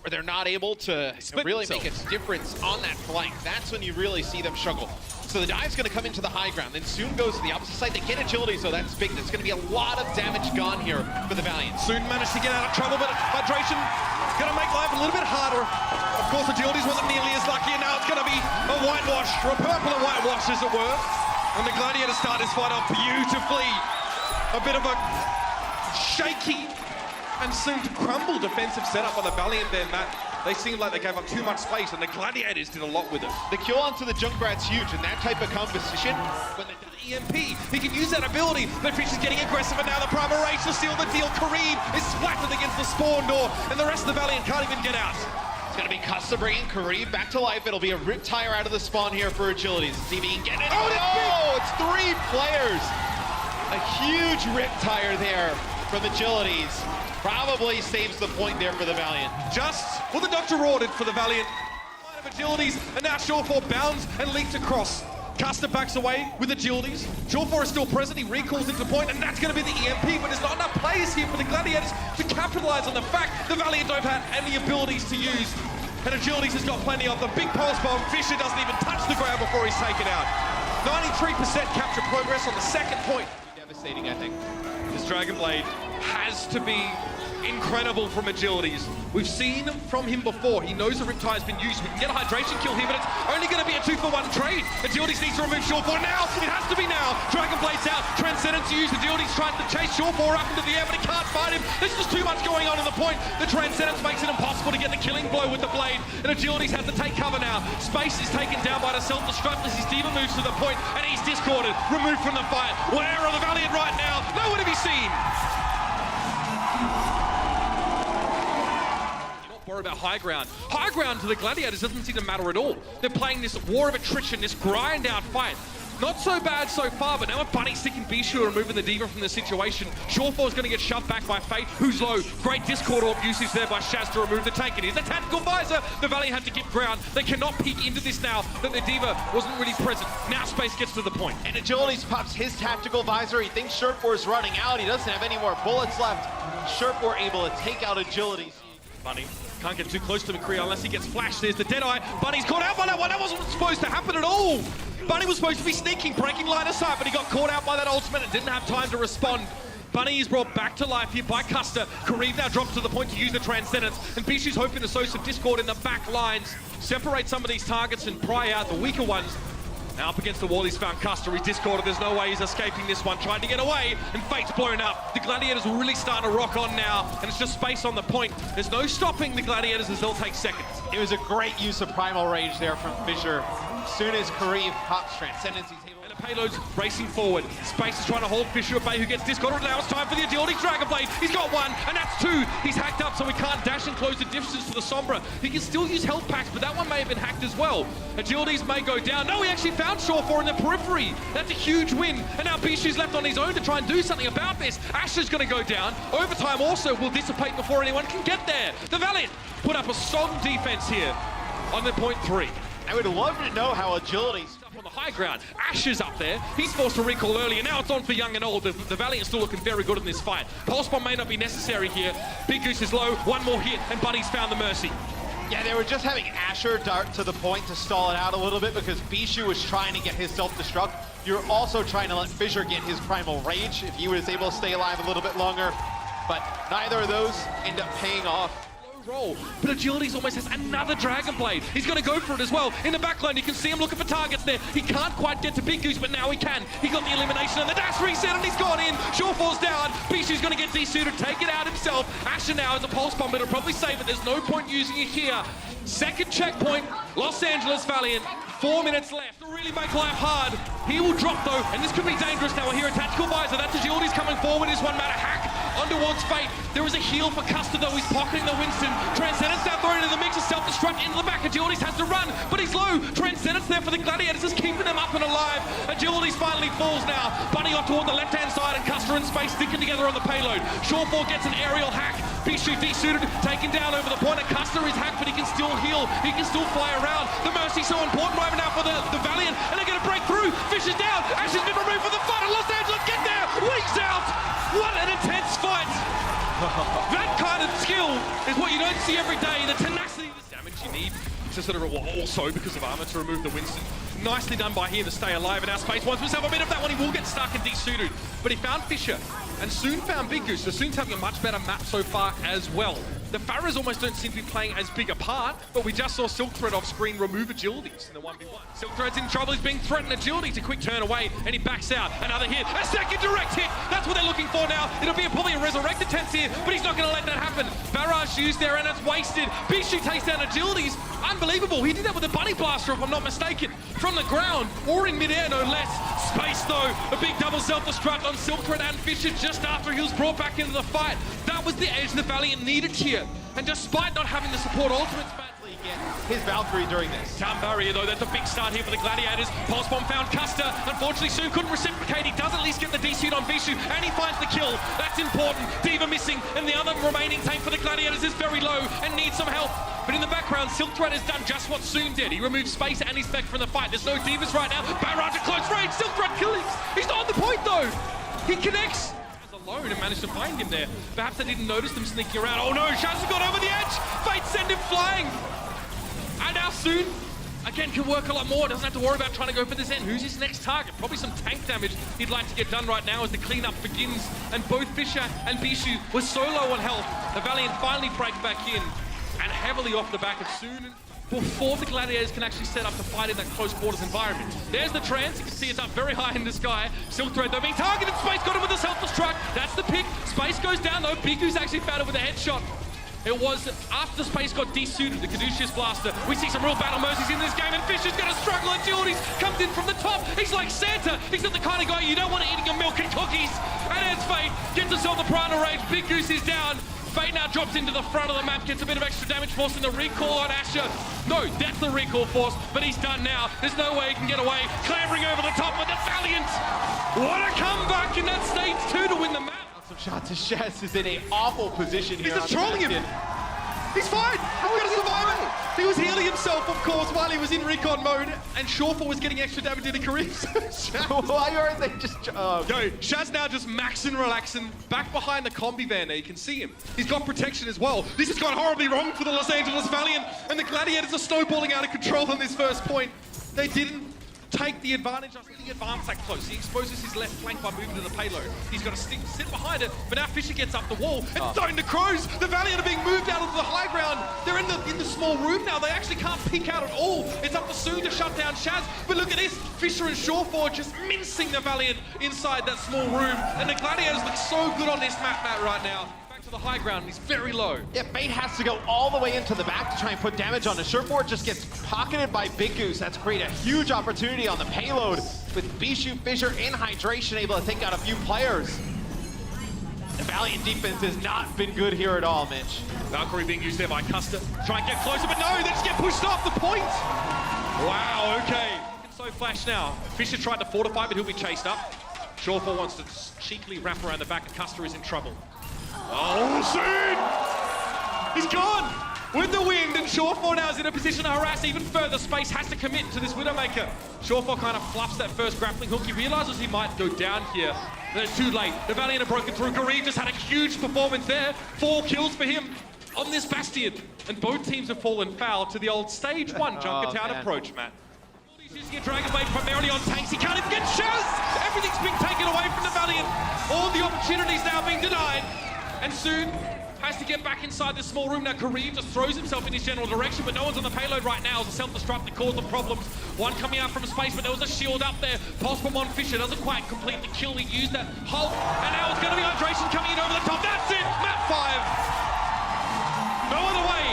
where they're not able to really make a difference on that flank. That's when you really see them struggle. So the dive's going to come into the high ground, then soon goes to the opposite side. They get agility, so that's big. There's going to be a lot of damage gone here for the Valiant. Soon managed to get out of trouble, but hydration going to make life a little bit harder. Of course, agilities wasn't nearly as lucky, and now it's going to be a whitewash, or a purple and whitewash, as it were. And the Gladiators start this fight off beautifully. A bit of a shaky and soon to crumble defensive setup on the Valiant there, Matt. They seemed like they gave up too much space, and the Gladiators did a lot with it. The kill onto the Junkrat's huge in that type of composition. When they do the EMP, he can use that ability, but Fish is getting aggressive, and now the Primal Rage to seal the deal. Kareem is splattered against the spawn door, and the rest of the Valiant can't even get out. It's going to be Custa bringing Kareem back to life. It'll be a rip tire out of the spawn here for agilities. See if he can get it. Oh, it's 3 players. A huge rip tire there from agilities. Probably saves the point there for the Valiant. Just what the doctor ordered for the Valiant. Line of agilities, and now Shawfall bounds and leaps across. Custer backs away with agilities. Shawfall is still present, he recalls into point, and that's going to be the EMP, but there's not enough players here for the Gladiators to capitalize on the fact the Valiant don't have any abilities to use. And agilities has got plenty of them. Big pulse bomb, Fisher doesn't even touch the ground before he's taken out. 93% capture progress on the second point. Devastating, I think. This Dragon Blade has to be incredible from agilities. We've seen from him before. He knows the Riptide's been used. We can get a hydration kill here, but it's only going to be a 2-for-1 trade. Agilities needs to remove Shawfall now. It has to be now. Dragon Blade's out. Transcendence used. Agilities trying to chase Shawfall up into the air, but he can't fight him. There's just too much going on in the point. The Transcendence makes it impossible to get the killing blow with the blade, and agilities has to take cover now. Space is taken down by the self-destruct as his Diva moves to the point, and he's discorded, removed from the fight. Where are the Valiant right now? Nowhere to be seen. Worry about high ground. High ground to the Gladiators doesn't seem to matter at all. They're playing this war of attrition, this grind out fight. Not so bad so far, but now with Bunny sticking Bishu and removing the Diva from the situation, Shawfall's going to get shoved back by Fate, who's low. Great Discord Orb usage there by Shaz to remove the tank. It is a tactical visor. The Valiant have to get ground. They cannot peek into this now that the Diva wasn't really present. Now Space gets to the point. And agilities pops his tactical visor. He thinks Shurtfor's running out. He doesn't have any more bullets left. Shurtfor able to take out agilities. Bunny can't get too close to McCree unless he gets flashed. There's the Deadeye. Bunny's caught out by that one. That wasn't supposed to happen at all. Bunny was supposed to be sneaking, breaking line of sight, but he got caught out by that ultimate and didn't have time to respond. Bunny is brought back to life here by Custer. Kareem now drops to the point to use the Transcendence, and Bishu's hoping to sow some discord in the back lines, separate some of these targets and pry out the weaker ones. Now up against the wall, he's found Custer. He's discorded. There's no way he's escaping this one. Trying to get away, and Fate's blown up. The Gladiators are really starting to rock on now, and it's just Space on the point. There's no stopping the Gladiators as they'll take seconds. It was a great use of Primal Rage there from Fisher. As soon as Kareem pops Transcendence, he's able to... Payload's racing forward. Space is trying to hold Fisher at bay, who gets discorded. Now it's time for the agility Dragon Blade. He's got one, and that's 2. He's hacked up, so he can't dash and close the distance to the Sombra. He can still use health packs, but that one may have been hacked as well. Agilities may go down. No, he actually found Shawfall in the periphery. That's a huge win. And now Bishu's left on his own to try and do something about this. Asher's going to go down. Overtime also will dissipate before anyone can get there. The Valiant put up a solid defense here on the point 3. I would love to know how agilities on the high ground. Asher's up there. He's forced to recall early, and now it's on for young and old. The Valiant's still looking very good in this fight. Pulse bomb may not be necessary here. Big Goose is low. One more hit, and Bunny's found the mercy. Yeah, they were just having Asher dart to the point to stall it out a little bit because Bishu was trying to get his self-destruct. You're also trying to let Fisher get his Primal Rage if he was able to stay alive a little bit longer. But neither of those end up paying off. Roll, but agilities almost has another Dragon Blade. He's going to go for it as well. In the backline, you can see him looking for targets there. He can't quite get to Big Goose, but now he can. He got the elimination and the dash reset, and he's gone in. Shawfall's down. Bishu's going to get desuited, take it out himself. Asher now has a pulse bomb, but it'll probably save it. There's no point using it here. Second checkpoint, Los Angeles Valiant. 4 minutes left to really make life hard. He will drop though, and this could be dangerous now. I hear a tactical visor. That's agilities coming forward. This one matter hack on towards Fate. There is a heal for Custer though. He's pocketing the Winston. Transcendence now thrown into the mix of self-destruct into the back. Agilities has to run, but he's low. Transcendence there for the Gladiators is keeping them up and alive. Agilities finally falls now. Bunny off toward the left-hand side, and Custer and Space sticking together on the payload. Shawfall gets an aerial hack. Bishu desuited, taken down over the point. And Custer is hacked, but he can still heal. He can still fly around. The Mercy's so important right now for the Valiant, and they're going to break through. Fish is down. Asher's been removed from the fight, and Los Angeles get there. Wings out. What an intense fight. That kind of skill is what you don't urgency every day, the tenacity, the damage you need to sort of, well, also because of armor, to remove the Winston. Nicely done by here to stay alive, and our Space wants himself a bit of that one. He will get stuck and desuited, but he found Fisher and soon found Big Goose. So Soon's having a much better map so far as well. The Pharaohs almost don't seem to be playing as big a part, but we just saw Silk Thread off screen remove agilities in the 1v1. Silk Thread's in trouble, he's being threatened agility to quick turn away, and he backs out. Another hit, a second direct hit! That's what they're looking for now. It'll be probably a resurrect attempt here, but he's not gonna let that happen. Barrage used there, and it's wasted. Bishu takes down agilities. Unbelievable, he did that with a bunny blaster, if I'm not mistaken. From the ground, or in midair, no less. Space though, a big double self-destruct on Silk Thread and Fisher just after he was brought back into the fight. That was the edge the Valiant needed here. And despite not having the support ultimates, his Valkyrie during this. Town barrier though, that's a big start here for the Gladiators. Pulse Bomb found Custer. Unfortunately, Soon couldn't reciprocate. He does at least get the D-suit on Bishu, and he finds the kill. That's important. Diva missing, and the other remaining tank for the Gladiators is very low and needs some help. But in the background, Silk Thread has done just what Soon did. He removed Space and he's back from the fight. There's no Divas right now. Barrage at close range. Silk Thread killing. He's not on the point though. He connects alone and managed to find him there. Perhaps they didn't notice them sneaking around. Oh no, Shaz has gone over the edge. Fate send him flying. And now Soon, again, can work a lot more. Doesn't have to worry about trying to go for this end. Who's his next target? Probably some tank damage he'd like to get done right now as the cleanup begins. And both Fisher and Bishu were so low on health. The Valiant finally break back in and heavily off the back of Soon. Before the Gladiators can actually set up to fight in that close quarters environment. There's the trance, you can see it's up very high in the sky. Silk Thread though being targeted, Space got him with a self-destruct. That's the pick, Space goes down though, Bigu's actually found it with a headshot. It was after Space got desuited, the Caduceus Blaster. We see some real battle mercies in this game, and Fisher's gonna struggle. Agilities comes in from the top. He's like Santa. He's not the kind of guy you don't want to eat your milk and cookies. And it's Fate, gets himself the Piranha Rage. Big Goose is down. Fate now drops into the front of the map, gets a bit of extra damage force in the recall on Asher. No, that's the recall force, but he's done now. There's no way he can get away. Clambering over the top with the Valiant. What a comeback in that stage 2 to win the map. Some shots. Shaz is in an awful position here. He's just trolling him. He's fine. He's gonna survive it. He was healing himself, of course, while he was in recon mode, and Shawful was getting extra damage into Kareem. Why aren't they just... Yo, Shaz now just maxing, relaxing, back behind the combi van there. You can see him. He's got protection as well. This has gone horribly wrong for the Los Angeles Valiant, and the Gladiators are snowballing out of control on this first point. They didn't take the advantage of the advance that close. He exposes his left flank by moving to the payload. He's got to sit behind it, but now Fisher gets up the wall and starting to crows. The Valiant are being moved out onto the high ground. They're in the small room now. They actually can't peek out at all. It's up to Soon to shut down Shaz. But look at this, Fisher and Shawford just mincing the Valiant inside that small room. And the Gladiators look so good on this map right now. To the high ground, he's very low. Yeah, Fate has to go all the way into the back to try and put damage on it. Sureford just gets pocketed by Big Goose. That's created a huge opportunity on the payload with Bishu, Fisher in hydration, able to take out a few players. The Valiant defense has not been good here at all, Mitch. Valkyrie being used there by Custer. Try and get closer, but no, they just get pushed off the point. Wow, okay. So flash now. Fisher tried to fortify, but he'll be chased up. Shawfall wants to cheekily wrap around the back, and Custer is in trouble. Oh, Soon! He's gone! With the wind, and Shawfall now is in a position to harass even further. Space has to commit to this Widowmaker. Shawfall kind of fluffs that first grappling hook. He realizes he might go down here. But it's too late. The Valiant are broken through. Kareem just had a huge performance there. 4 kills for him on this Bastion. And both teams have fallen foul to the old stage 1 Junkertown approach, Matt. He's using a Dragon Blade primarily on tanks. He can't even get Shaz! Everything's being taken away from the Valiant. All the opportunities now being denied. And Soon has to get back inside this small room. Now Kareem just throws himself in his general direction, but no one's on the payload right now. It's a self-destruct that caused the problems. One coming out from Space, but there was a shield up there. Pulse Bomb on Fisher doesn't quite complete the kill. He used that Hulk, and now it's going to be hydration coming in over the top. That's it, map 5. No other way,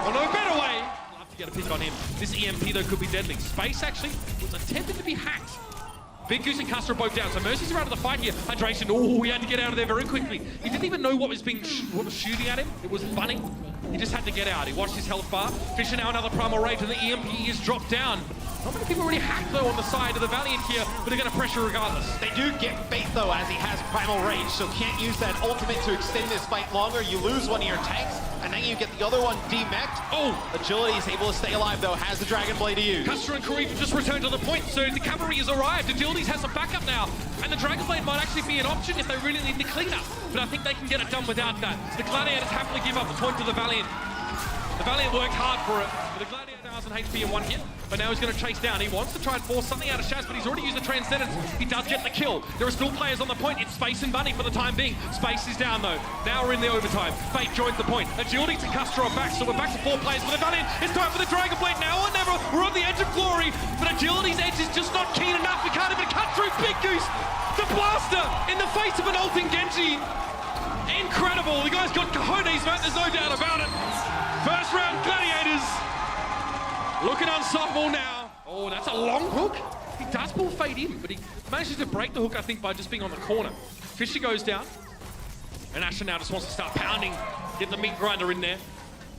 or no better way. Love to get a pick on him. This EMP though could be deadly. Space actually was attempted to be hacked. Big Goose and Custer are both down, so Mercy's are out of the fight here. Hydration, oh, he had to get out of there very quickly. He didn't even know what was shooting at him. It was funny. He just had to get out. He watched his health bar. Fisher now another Primal Rage, and the EMP is dropped down. Not many people really hack though on the side of the Valiant here, but they're going to pressure regardless. They do get Fate though, as he has Primal Rage, so can't use that ultimate to extend this fight longer. You lose one of your tanks, and then you get the other one demeched. Oh! Agility is able to stay alive though, has the Dragon Blade to use. Custer and Kareem just returned to the point, so the cavalry has arrived. Agilities has some backup now, and the Dragon Blade might actually be an option if they really need the cleanup. But I think they can get it done without that. The Gladiators happily give up the point to the Valiant. The Valiant worked hard for it, but the Gladiator 1000 HP in one hit, but now he's going to chase down. He wants to try and force something out of Shaz, but he's already used the Transcendence. He does get the kill. There are still players on the point. It's Space and Bunny for the time being. Space is down though. Now we're in the overtime. Fate joins the point. Agility to Custer are back, so we're back to 4 players for the Valiant. It's time for the Dragon Blade now or never. We're on the edge of glory, but Agility's edge is just not keen enough. We can't even cut through Big Goose. The blaster in the face of an ulting Genji. Incredible. The guy's got cojones, man. There's no doubt about it. First round Gladiators. Looking unstoppable now. Oh, that's a long hook. He does pull Fate in, but he manages to break the hook, I think, by just being on the corner. Fisher goes down. And Akshon now just wants to start pounding. Get the meat grinder in there.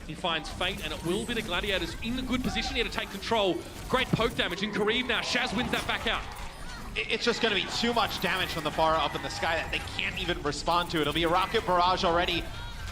He finds Fate, and it will be the Gladiators in a good position here to take control. Great poke damage in Kareem now. Shaz wins that back out. It's just going to be too much damage from the bar up in the sky that they can't even respond to. It'll be a rocket barrage already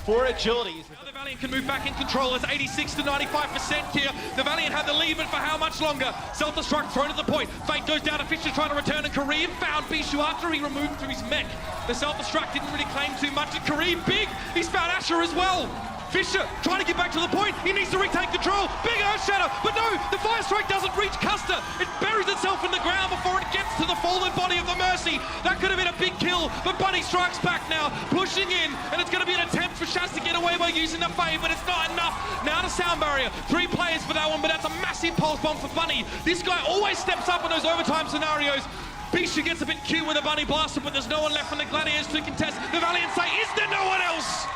for Agilities. Now the Valiant can move back in control. It's 86 to 95% here. The Valiant had the lead, but for how much longer? Self-destruct thrown at the point. Fate goes down to Fisher trying to return, and Kareem found Bishu after he removed through his mech. The self-destruct didn't really claim too much, and Kareem big. He's found Asher as well. Fisher trying to get back to the point. He needs to retake control. Big Earth Shatter, but no, the Fire Strike doesn't reach Custer. It buries itself in the ground before it gets to the fallen body of the Mercy. That could have been a big kill, but Bunny strikes back now, pushing in, and it's going to be an attempt for Shaz to get away by using the Fade, but it's not enough. Now to Sound Barrier. 3 players for that one, but that's a massive pulse bomb for Bunny. This guy always steps up in those overtime scenarios. Bishu gets a bit cute with a Bunny Blaster, but there's no one left from the Gladiators to contest. The Valiant say, is there no one else?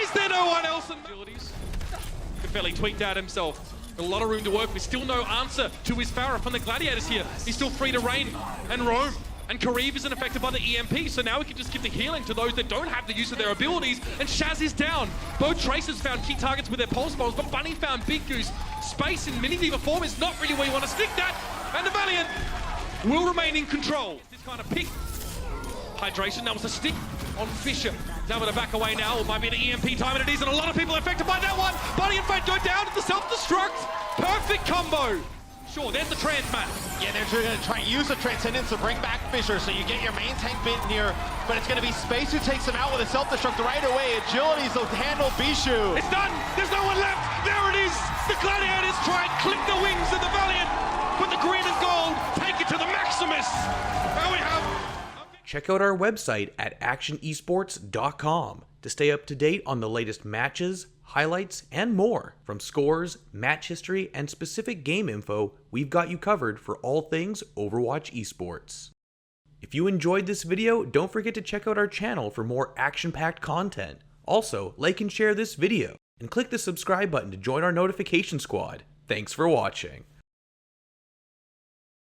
Is there no one else? Agilities could barely tweak out himself. A lot of room to work with. Still no answer to his Farah from the Gladiators here. He's still free to reign and roam. And Kareem isn't affected by the EMP, so now we can just give the healing to those that don't have the use of their abilities. And Shaz is down. Both Tracers found key targets with their pulse bombs, but Bunny found Big Goose. Space in Mini Diva form is not really where you want to stick that. And the Valiant will remain in control. This kind of pick. Hydration, that was a stick on Fisher. He's able to back away now. It might be an EMP time, and it is, and a lot of people are affected by that one. Bunny and Fate go down to the self-destruct. Perfect combo. Sure, there's the trans mat. Yeah, they're going to try and use the Transcendence to bring back Fisher, so you get your main tank bit near, but it's going to be Space who takes him out with a self-destruct right away. Agilities will handle Bishu. It's done. There's no one left. There it is. The Gladiators try and clip the wings of the Valiant, but the green and gold take it to the Maximus. There we have. Check out our website at actionesports.com to stay up to date on the latest matches, highlights, and more. From scores, match history, and specific game info, we've got you covered for all things Overwatch esports. If you enjoyed this video, don't forget to check out our channel for more action-packed content. Also, like and share this video, and click the subscribe button to join our notification squad. Thanks for watching.